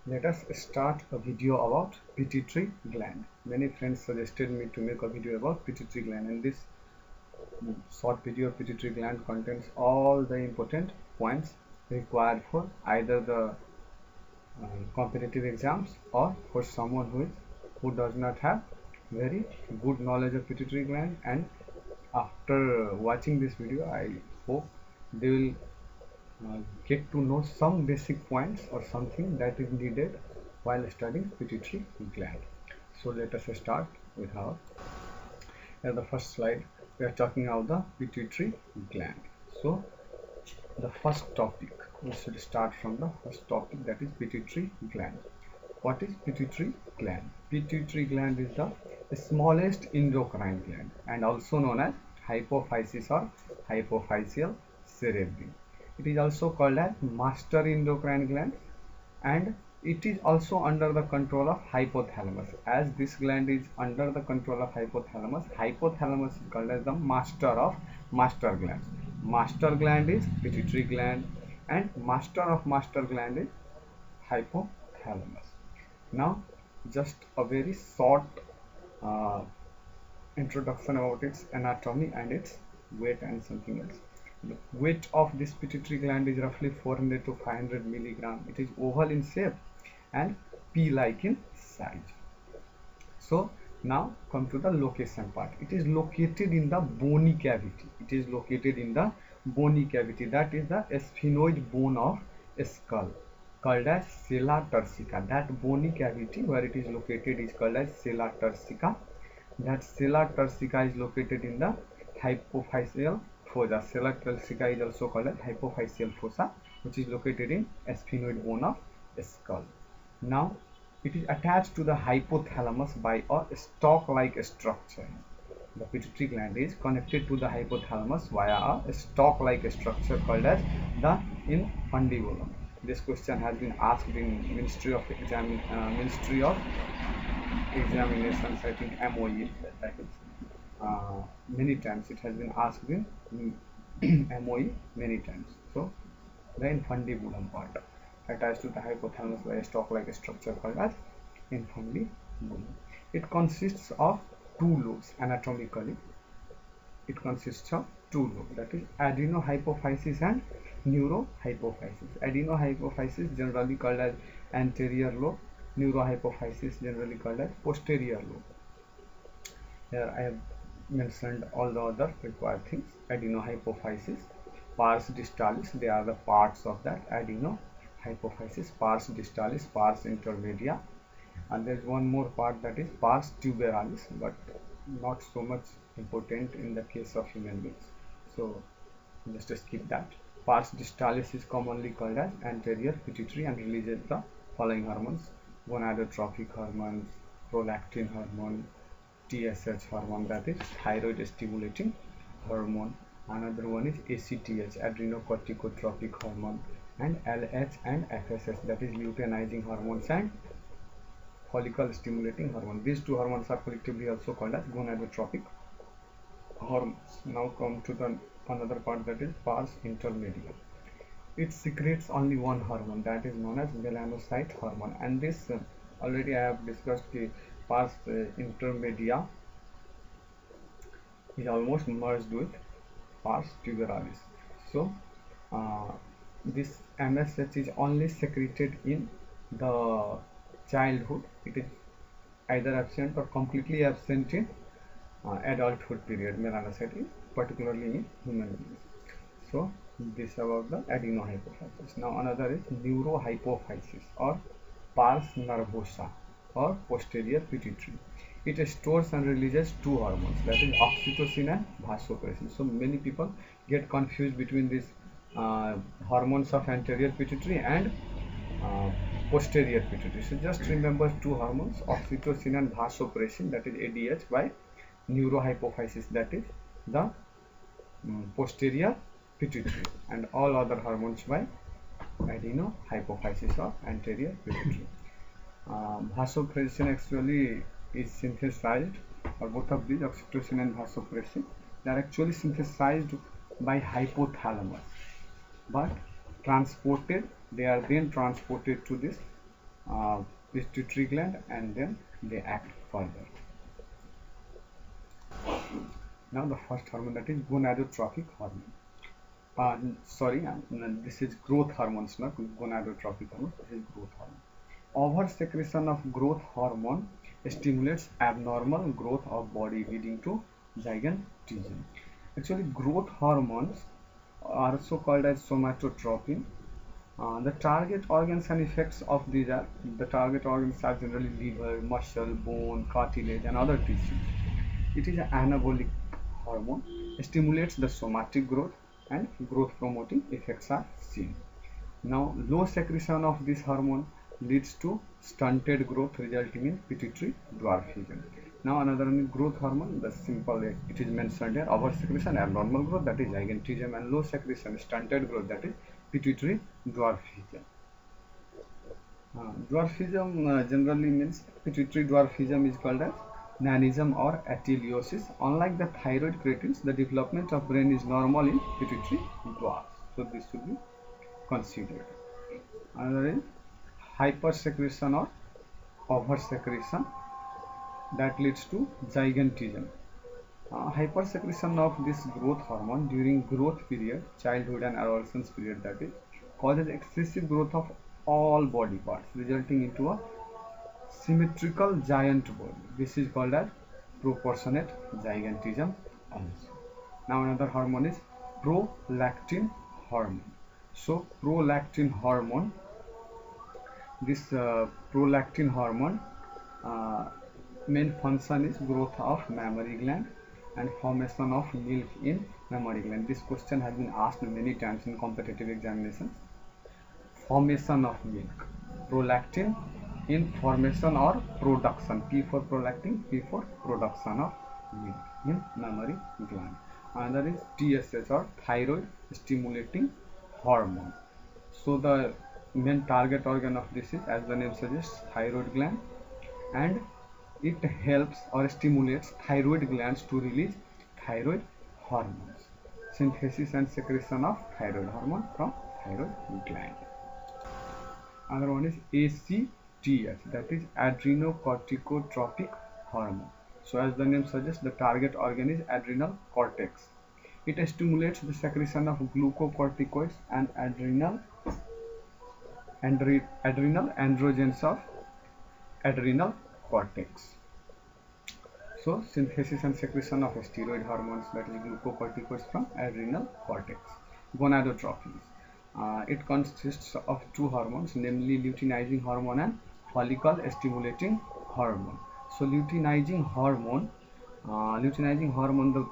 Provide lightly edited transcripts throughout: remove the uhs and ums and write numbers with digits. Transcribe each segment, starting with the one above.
Let us start a video about pituitary gland. Many friends suggested me to make a video about pituitary gland, and this short video of pituitary gland contains all the important points required for either the competitive exams or for someone who does not have very good knowledge of pituitary gland. And after watching this video, I hope they will get to know some basic points or something that is needed while studying pituitary gland. So let us start with our the first slide. We are talking about the pituitary gland. So the first topic, we should start from the first topic, that is pituitary gland. What is pituitary gland? Pituitary gland is the smallest endocrine gland and also known as hypophysis or hypophyseal cerebri. It is also called as master endocrine gland, and it is also under the control of hypothalamus. As this gland is under the control of hypothalamus, hypothalamus is called as the master of master glands. Master gland is pituitary gland and master of master gland is hypothalamus. Now just a very short uh, introduction about its anatomy and its weight and something else. The weight of this pituitary gland is roughly 400 to 500 milligram. It is oval in shape and pea-like in size. So now come to the location part. It is located in the bony cavity. It is located in the bony cavity, that is the sphenoid bone of skull, called as sella turcica. That bony cavity where it is located is called as sella turcica. That sella turcica is located in the hypophyseal fossa. Sella turcica is also called as hypophyseal fossa, which is located in sphenoid bone of skull. Now it is attached to the hypothalamus by a stalk-like structure. The pituitary gland is connected to the hypothalamus via a stalk-like structure called as the infundibulum. This question has been asked in Ministry of Examinations, I think MOE, that is, many times. It has been asked in MOE many times. So the infundibulum part attached to the hypothalamus by a stalk-like structure called as infundibulum. It consists of two lobes anatomically. It consists of two lobes, that is adenohypophysis and neurohypophysis. Adenohypophysis generally called as anterior lobe, neurohypophysis generally called as posterior lobe. Here I have mentioned all the other required things. Adenohypophysis, pars distalis, they are the parts of that adenohypophysis. Pars distalis, pars intermedia, and there is one more part, that is pars tuberalis, but not so much important in the case of human beings, so just skip that. Pars distalis is commonly called as anterior pituitary and releases the following hormones: gonadotropic hormones, prolactin hormone, TSH hormone, that is thyroid stimulating hormone. Another one is ACTH, adrenocorticotropic hormone, and LH and FSH, that is luteinizing hormones and follicle stimulating hormone. These two hormones are collectively also called as gonadotropic hormones. Now come to the another part, that is pars intermedia. It secretes only one hormone, that is known as melanocyte hormone, and this already I have discussed. Pars intermedia is almost merged with pars tuberalis. So this MSH is only secreted in the childhood. It is either absent or completely absent in adulthood period. Melanocyte is particularly in human beings. So this about the adenohypophysis. Now another is neurohypophysis or pars nervosa or posterior pituitary. It stores and releases two hormones, that is oxytocin and vasopressin. So many people get confused between these hormones of anterior pituitary and uh, posterior pituitary. So just remember two hormones, oxytocin and vasopressin, that is ADH, by neurohypophysis, that is the posterior pituitary, and all other hormones by adenohypophysis of anterior pituitary. Vasopressin actually is synthesized, or both of these, oxytocin and vasopressin, they are actually synthesized by hypothalamus, but transported, they are then transported to this pituitary gland, and then they act further. Now the first hormone, that is gonadotrophic hormone. This is growth hormones, not gonadotrophic hormone. This is growth hormone. Over secretion of growth hormone stimulates abnormal growth of body, leading to gigantism. Actually, growth hormones are also called as somatotropin. The target organs and effects of these are, the target organs are generally liver, muscle, bone, cartilage, and other tissues. It is an anabolic hormone, stimulates the somatic growth, and growth promoting effects are seen. Now, low secretion of this hormone leads to stunted growth, resulting in pituitary dwarfism. Now, another growth hormone, the simple, it is mentioned here: over secretion, abnormal growth, that is gigantism, and low secretion, stunted growth, that is pituitary dwarfism. Dwarfism generally means, pituitary dwarfism is called as nanism or ateliosis. Unlike the thyroid cretins, the development of brain is normal in pituitary dwarfs. So this should be considered. Another is hypersecretion or oversecretion, that leads to gigantism. Hypersecretion of this growth hormone during growth period, childhood and adolescence period, that is, causes excessive growth of all body parts, resulting into a symmetrical giant body. This is called as proportionate gigantism also. Now another hormone is prolactin hormone. So prolactin hormone, this prolactin hormone main function is growth of mammary gland and formation of milk in mammary gland. This question has been asked many times in competitive examinations. Formation of milk, prolactin in formation or production, P for prolactin, P for production of milk in mammary gland. Another is TSH or thyroid stimulating hormone. So the main target organ of this is, as the name suggests, thyroid gland, and it helps or stimulates thyroid glands to release thyroid hormones, synthesis and secretion of thyroid hormone from thyroid gland. Another one is ACTH, that is adrenocorticotropic hormone. So as the name suggests, the target organ is adrenal cortex. It stimulates the secretion of glucocorticoids and adrenal androgens of adrenal cortex. So synthesis and secretion of steroid hormones, that is glucocorticoids, from adrenal cortex. Gonadotropins. It consists of two hormones, namely luteinizing hormone and follicle stimulating hormone. So luteinizing hormone, the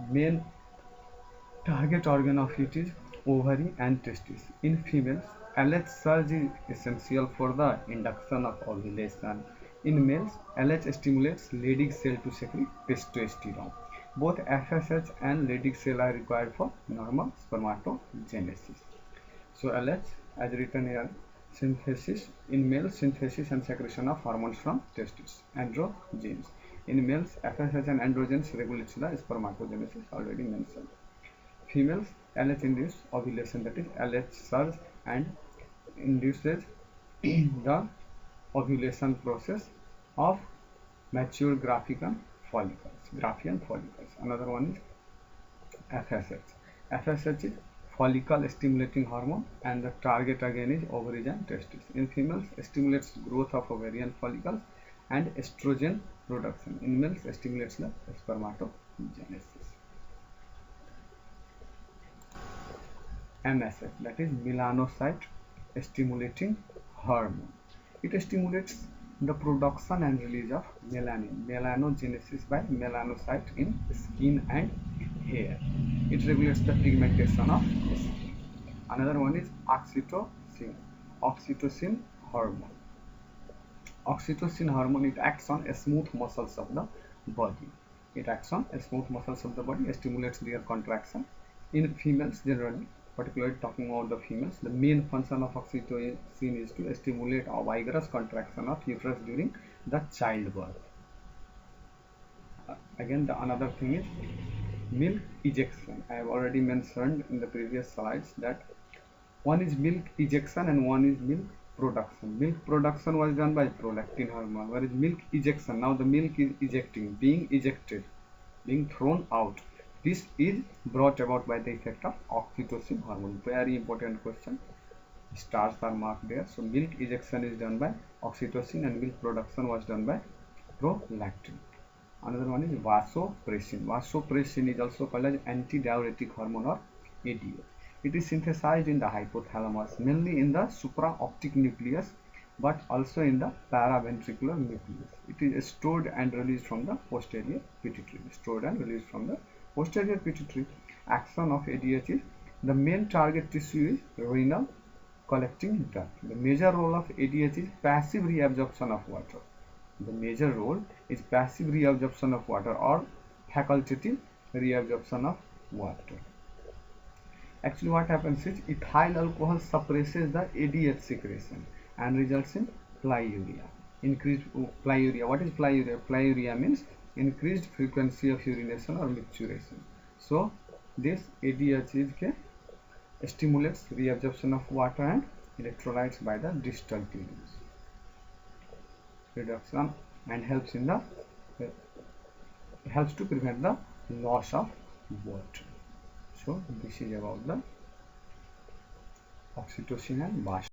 main target organ of it is ovary and testes. In females, LH surge is essential for the induction of ovulation. In males, LH stimulates Leydig cell to secrete testosterone. Both FSH and Leydig cell are required for normal spermatogenesis. So LH, as written here, synthesis in males, synthesis and secretion of hormones from testes, androgens. In males, FSH and androgens regulates the spermatogenesis, already mentioned. Females, LH induces ovulation, that is LH surge, and induces the ovulation process of mature Graafian follicles. Another one is FSH. FSH is follicle stimulating hormone, and the target again is ovaries and testes. In females, stimulates growth of ovarian follicles and estrogen production. In males, stimulates the spermatogenesis. MSH, that is melanocyte stimulating hormone. It stimulates the production and release of melanin, melanogenesis by melanocyte in skin and hair. It regulates the pigmentation of skin. Another one is oxytocin hormone. Oxytocin hormone, it acts on smooth muscles of the body. Stimulates their contraction. In females generally, particularly talking about the females, the main function of oxytocin is to stimulate a vigorous contraction of uterus during the childbirth. Again, the another thing is milk ejection. I have already mentioned in the previous slides that one is milk ejection and one is milk production. Milk production was done by prolactin hormone, whereas milk ejection, now the milk is ejecting, being ejected, being thrown out. This is brought about by the effect of oxytocin hormone. Very important question. Stars are marked there. So milk ejection is done by oxytocin and milk production was done by prolactin. Another one is vasopressin. Vasopressin is also called as antidiuretic hormone or ADH. It is synthesized in the hypothalamus, mainly in the supraoptic nucleus, but also in the paraventricular nucleus. It is stored and released from the posterior pituitary. Stored and released from the posterior pituitary. Action of ADH is the main target tissue is renal collecting duct. The major role of ADH is passive reabsorption of water. The major role is passive reabsorption of water or facultative reabsorption of water. Actually what happens is ethyl alcohol suppresses the ADH secretion and results in plyuria. Increased plyuria. What is plyuria? Plyuria means increased frequency of urination or micturition. So this ADH stimulates reabsorption of water and electrolytes by the distal tubules. Reduction and helps to prevent the loss of water. So this is about the oxytocin and vasopressin.